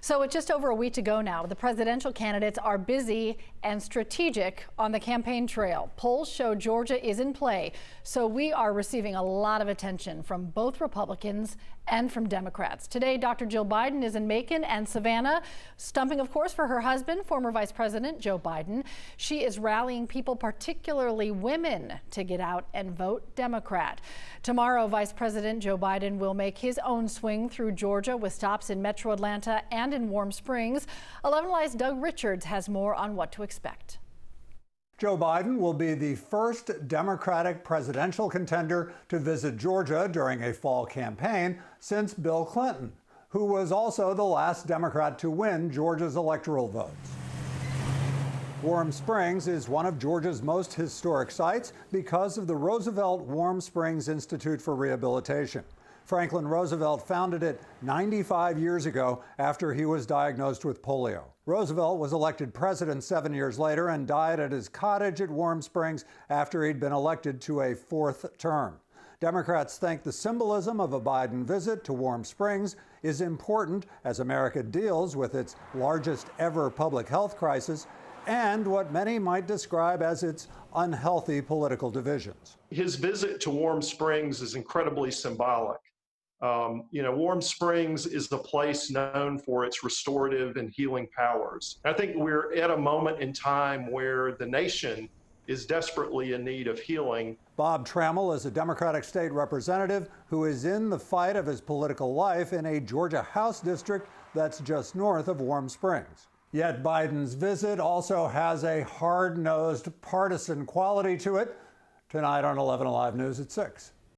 So with just over a week to go now, the presidential candidates are busy and strategic on the campaign trail. Polls show Georgia is in play, so we are receiving a lot of attention from both Republicans and from Democrats. Today, Dr. Jill Biden is in Macon and Savannah, stumping, of course, for her husband, former Vice President Joe Biden. She is rallying people, particularly women, to get out and vote Democrat. Tomorrow, Vice President Joe Biden will make his own swing through Georgia with stops in Metro Atlanta and in Warm Springs. 11 Alive's Doug Richards has more on what to expect. Joe Biden will be the first Democratic presidential contender to visit Georgia during a fall campaign since Bill Clinton, who was also the last Democrat to win Georgia's electoral votes. Warm Springs is one of Georgia's most historic sites because of the Roosevelt Warm Springs Institute for Rehabilitation. Franklin Roosevelt founded it 95 years ago after he was diagnosed with polio. Roosevelt was elected president 7 years later and died at his cottage at Warm Springs after he'd been elected to a fourth term. Democrats think the symbolism of a Biden visit to Warm Springs is important as America deals with its largest ever public health crisis and what many might describe as its unhealthy political divisions. His visit to Warm Springs is incredibly symbolic. Warm Springs is the place known for its restorative and healing powers. I think we're at a moment in time where the nation is desperately in need of healing. Bob Trammell is a Democratic state representative who is in the fight of his political life in a Georgia House district that's just north of Warm Springs. Yet Biden's visit also has a hard-nosed partisan quality to it. Tonight on 11 Alive News at 6.